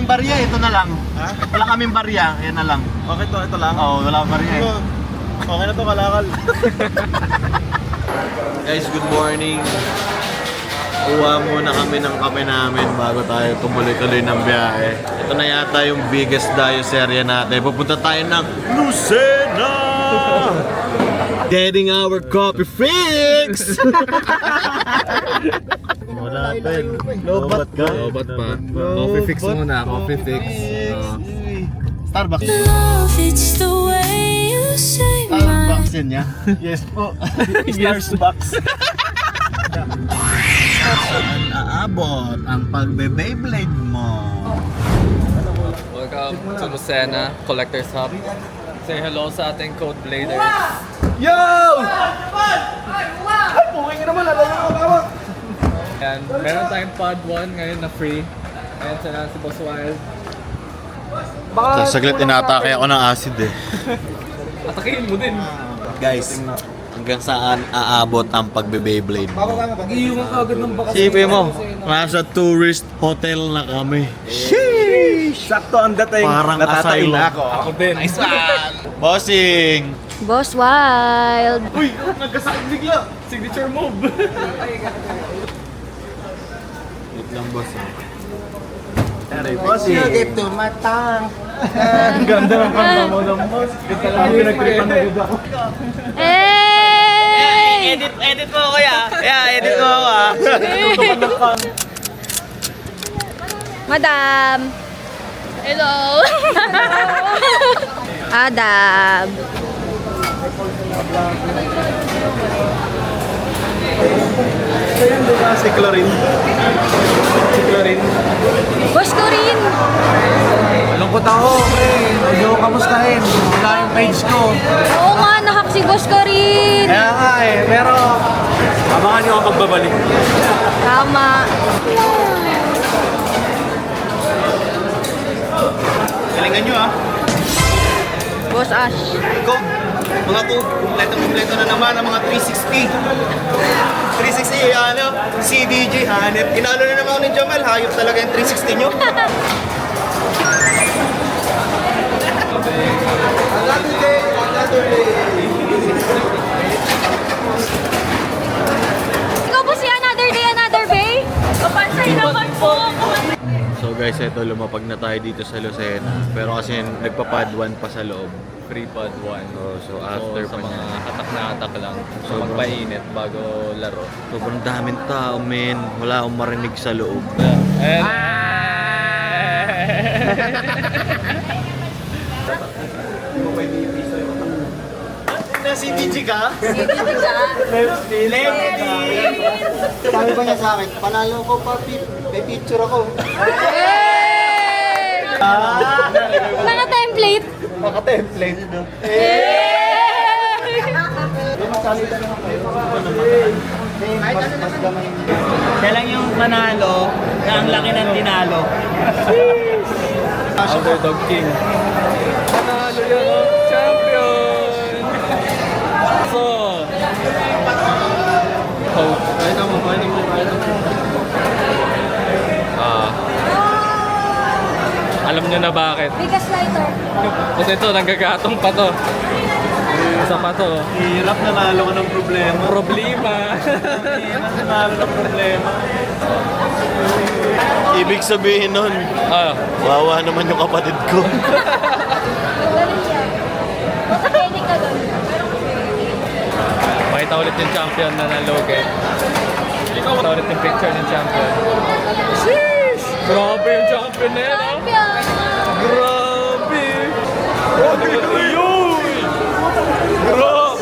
barya, ito na lang. Ha? Wala kaming barya, yan na lang. Bakit to? Ito lang? Oo, wala akong barya eh. Okay na to, kalakal. Guys, good morning. Kuha muna kami ng kape namin bago tayo tumuloy-tuloy ng biyahe. Ito na yata yung biggest Dioceria natin. Pupunta tayo ng Lucena! Getting our coffee fix! Wala natin. Lobat ka? Lobat pa. Coffee fix muna, coffee fix. Starbucks. Love, it's the way you say my Starbucks yan niya. Yes po. Starbucks. Saan aabot ang pagbe-Beyblade mo? Welcome to Lucena Collector's Hub. Say hello sa ating Code Bladers. Yo! Pungin naman, alam mo ako. And meron tayong pod 1 ngayon na free. Ayan siya si Boss Wild. Saglit inatake ako ng acid eh. Atakihin mo din. Guys, hanggang saan aabot ang pagbe-Beyblade mo? Iiwan ka agad ng bakas. Sipin mo, nasa tourist hotel na kami. Sheesh! Sakto ang dating. Parang Natatain asylum. na ako. Ako din. Nice one! Bossing! Boss Wild! Uy! Nagkasakit bigla! Signature move! Wait lang boss. Sige, tumatang. Ang ganda ng kanta mo ng boss. Ito lang yung pinagtripan na ganda ko. Hey! Edit mo kuya! Edit mo ako ah! Madam! Hello! Adab! Ayan, di ba? Si Clorin. Si Clorin. Boss ko rin! Malungkot ako, pre. Huwag ako kamustahin. Wala yung page ko. Oo nga, nahak si boss ko rin! Kaya nga eh, pero abangan nyo ako pagbabalik. Tama! Galingan nyo ah! Boss Ash! Code! Mga code, kumpleto na naman ang mga 360. 360 ano? CDJ hanep. Inalo na naman ako ni Jamal. Hayop talaga yung 360 nyo. Ikaw po si Another Day, Another Bay? Kapansay naman po! So guys, ito lumapag na tayo dito sa Lucena. Pero kasi nagpa-pad 1 pa sa loob. Free pod 1. So after sa pa mga niya. hatak na hatak lang. So Sobrang- magpainit bago laro. Sobrang daming tao, men. Wala akong marinig sa loob. And... Na CDJ ka? Sabi ba niya sa akin, panalo ko pa, may picture ako. Hey! Naka-template? Maka-template. Siya lang yung panalo na ang laki ng tinalo. Underdog King. Panalo yan ang champion! So... Alam nyo na bakit. Bigas lighter. Kasi ito, nanggagatong pa to. Isa pa to. Hirap, nanalo ko ng problema. Problema. Hirap, nanalo ng problema. Ibig sabihin nun, Ah, wawa naman yung kapatid ko. Galing yan. Makakinig ka doon. makita ulit yung champion na naloge. Makita ulit yung picture ng champion. Sheesh! Grabe yung champion na yan, ah. Champion! Grabe! Grabe yun!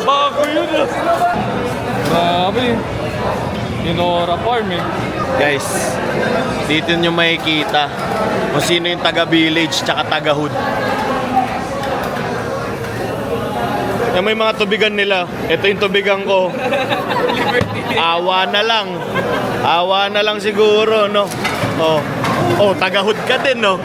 Bago yun, ah. Grabe. Inora Farm, eh. Guys, dito nyo makikita kung sino yung taga-village tsaka taga-hood. Yung may mga tubigan nila. Ito yung tubigan ko. Awa na lang. Awa na lang siguro, no? Oh, oh, taga-hood ka din, no?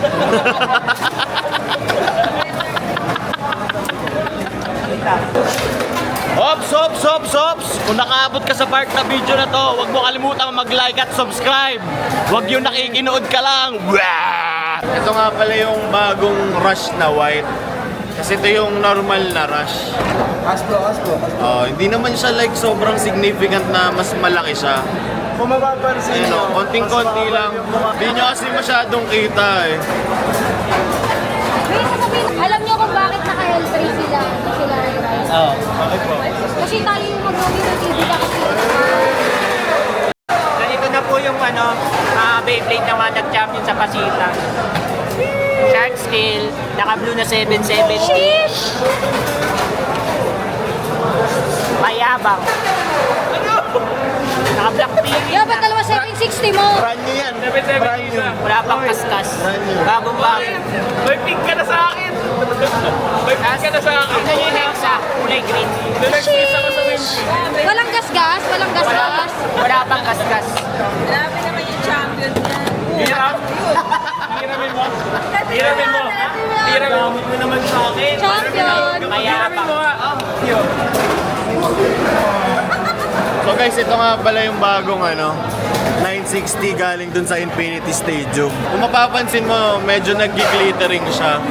Ops, ops, ops, ops! Kung nakaabot ka sa part na video na to, huwag mo kalimutan mag-like at subscribe. Huwag yung nakikinood ka lang. Wah! Ito nga pala yung bagong rush na white. Kasi ito yung normal na rush. Aspro. Hindi naman siya like sobrang significant na mas malaki siya. Kung mapapansin Ayun, nyo, konting-konti lang. Hindi nyo kasi masyadong kita eh. May sasabihin, alam niyo kung bakit naka-L3 sila, hindi sila Rise? Oo. Bakit po? Kasi tayo yung mag-movie ng TV kasi. Ganito na po yung Beyblade na nag-champion sa Pasita. Shark Steel, naka-blue na 770. Sheesh! Mayabang. Naka-black pink. Yo, ba't dalawa 760 mo? Brand new yan. 770 isa. Wala pang kaskas. Brand new. Bagong bago. May pink ka na sa akin. May pink ka na sa akin. Ito yung Hexa, kulay green. Next piece ako sa windshield. Walang gas-gas, walang gas-gas. Wala pang kaskas. Grabe naman yung champion niya. Hirap. Hiramin mo. Hiramin mo. Hiramin mo. mo naman sa akin. Champion! Hiramin Mayabang. mo nga. So guys, ito nga pala yung bagong 960 galing dun sa Infinity Stadium. Kung mapapansin mo, medyo nag-glittering siya.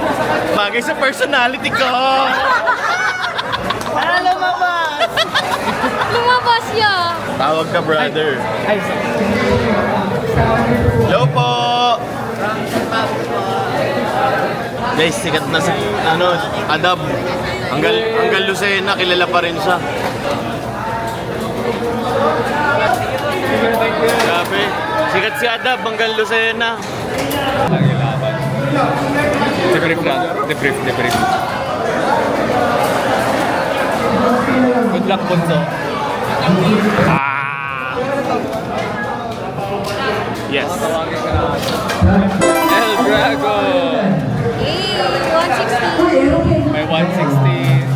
Bagay sa personality ko! Lumabas siya. Tawag ka, brother. Hello po! Guys, sikat na si Adab. Hanggang Lucena, kilala pa rin siya. Grabe. Sikat si Adab, hanggang Lucena. Lagi laban. Debrief lang. Debrief. Good luck, Bunso. Yes. Tawagin ka na. El Dragon. Eh, 160. May 160.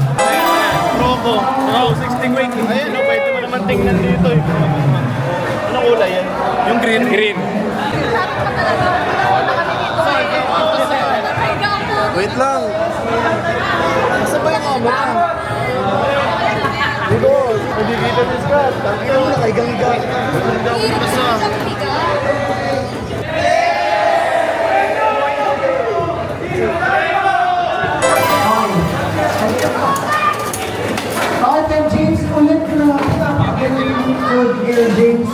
Promo. Oh, 60 quick. Ayan, pwede mo naman tingnan dito eh. Anong kulay yan? Yung green? Green. wait lang. Saan ba yung camera? Dito, hindi kita ni Scott. Tangin mo, nakaigang-iga. Okay, James, ulit na napakagaling code here, James.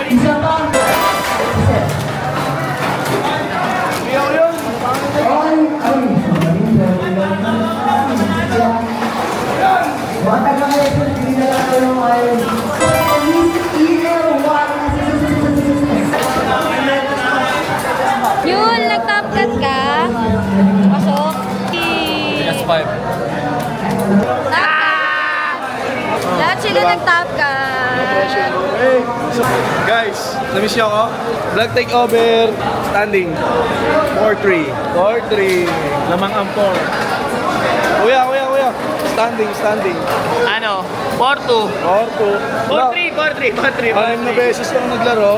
Isa pa. Isa. Ay. Bata ka ngayon, hindi na lang kayo ngayon. Yun, nag-top cut ka. Pasok. Yes, 5. Lahat sila nag-top cut. Hey, so, guys, na-miss niyo ako? Vlog takeover, standing. 4-3. 4-3. Lamang ang 4. Kuya. Standing. Ano? 4-2. 4-2. 4-3. Anim na beses lang naglaro.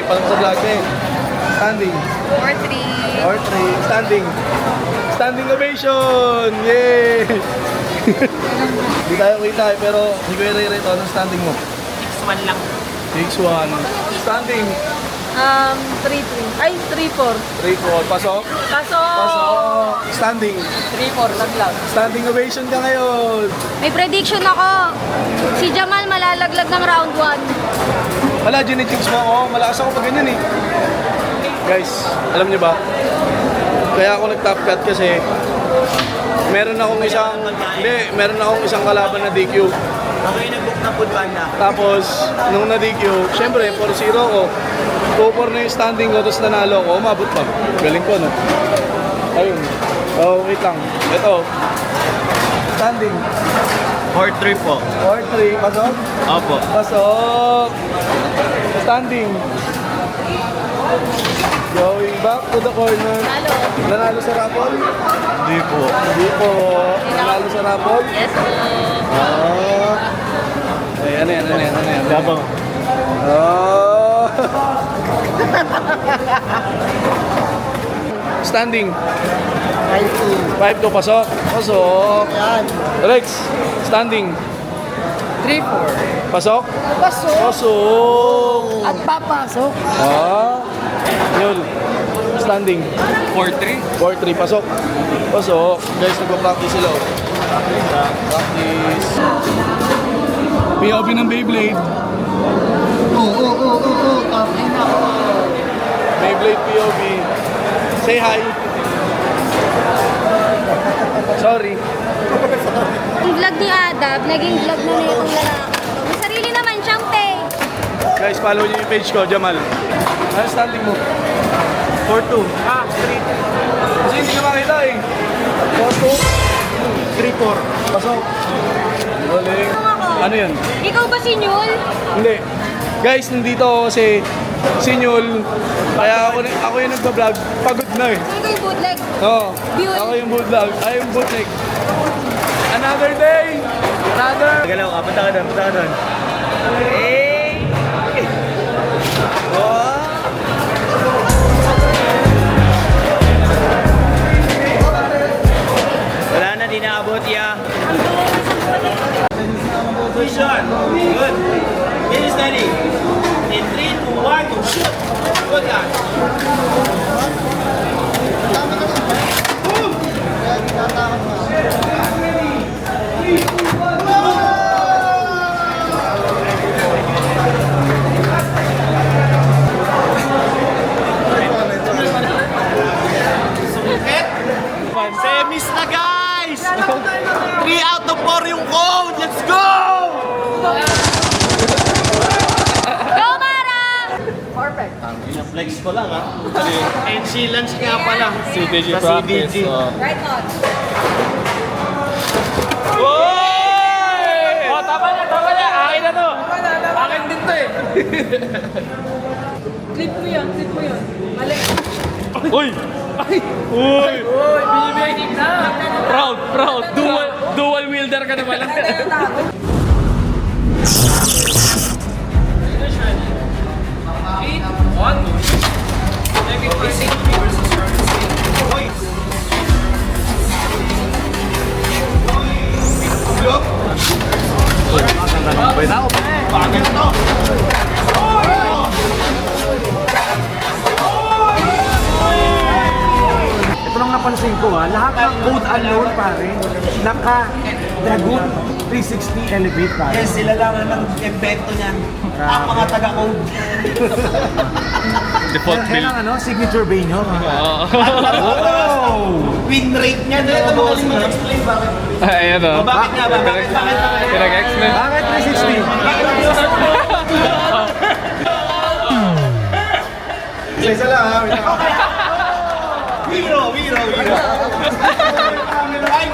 Palang sa vlog eh. Standing. 4-3. 4-3. Standing ovation! Yay! Hindi tayo kita pero hindi ko i-rate anong standing mo. 6-1 lang. 6-1. Standing. 3-3. Ay, 3-4. 3-4. Pasok. Pasok! Standing. 3-4 lang. Standing ovation ka ngayon. May prediction ako. Si Jamal malalaglag ng round 1. Wala, ginitigs mo ako. Malakas ako pag ganyan eh. Guys, alam niyo ba? Kaya ako nag-top cut kasi meron akong isang kalaban na DQ. Ako yung nag-book na food banda. Tapos, nung na-DQ, syempre, 4-0 ko. 2-4 na yung standing ko, tapos nanalo ko. Umabot pa. Galing ko, no? Ayun. Wait lang. Ito. Standing. 4-3 po. 4-3. Pasok? Opo. Pasok. Standing. Going back to the corner. Nanalo sa raffle? Hindi po. Hindi po. Nanalo sa raffle? Yes, po. Ano yan? Dabang. Standing. 5-2. Pasok. Rex. Standing. 3-4. Pasok. Pasok. At papasok. Yun. standing? 4-3. 4-3, pasok. Pasok. Guys, nagpa-practice sila. Practice. POV ng Beyblade. Beyblade POV. Say hi. Sorry. Yung vlog ni Adab, naging vlog na nitong lalaki. May sarili naman siyang page. Guys, follow niyo yung page ko, Jamal. Ano standing mo? 4-2. Ah, 3. Kasi hindi ka makita eh. 4-2. 3-4. Pasok. Galing. Ano yan? Ikaw ba si Nyul? Hindi. Guys, nandito ako kasi si Nyul. Kaya ako yung nagpa-vlog. Pagod na eh. Ikaw yung bootleg. Oo. Yun. Ako yung vlog. Ay, yung bootleg. Another day. Another. Galaw ka, punta ka doon, punta ka doon. Hey! Oh! Wala na, di naabot ya. Position. Good. Get steady. In 3, 2, 1, go shoot. Good guy. Semis na guys! 3 out of 4 yung code! Let's go! Go, Mara! Flex ko lang ha. NC Lance nga pala. CDG Sa practice. CDG. Right on. Oh, tama na, tama na. Akin na to. Akin din to eh. Clip mo yun, clip mo yun. Mali. Uy! Ay! Uy! Uy! Binibigay na! Proud, proud. Dual wielder ka naman. Ito lang napansin ko lahat ng code unknown pare, naka-Dragoon 360 Elevate pare. Yes, sila lang ang nag-invento niyan. Ang mga taga-code. Default Kaya lang signature bay nyo. Win rate niya. Ito magaling mag-explain bakit. Ayan o. Bakit nga ba? Bakit? Pinag-X-Men. Bakit 360? Isa lang ha. Hero. Ay,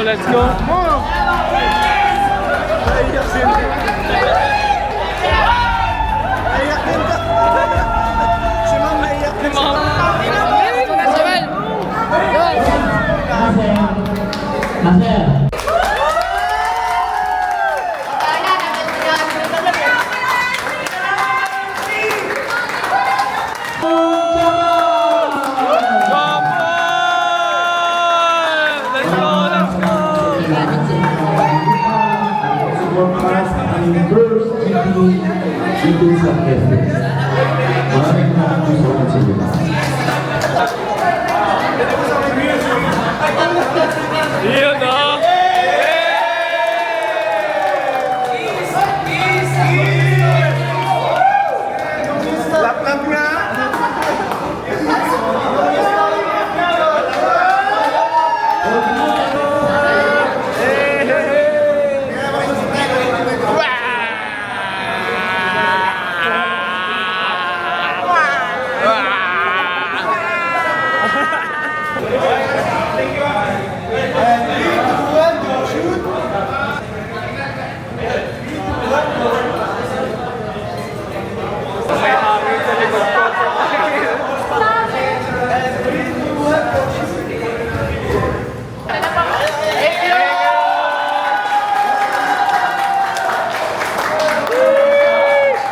Let's go. Maraming Yun oh! Laptop nga! May hangin sa likod ko.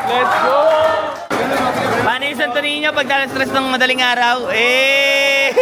Let's go! Paano yung Santo Niño pag stress ng madaling araw? Eh!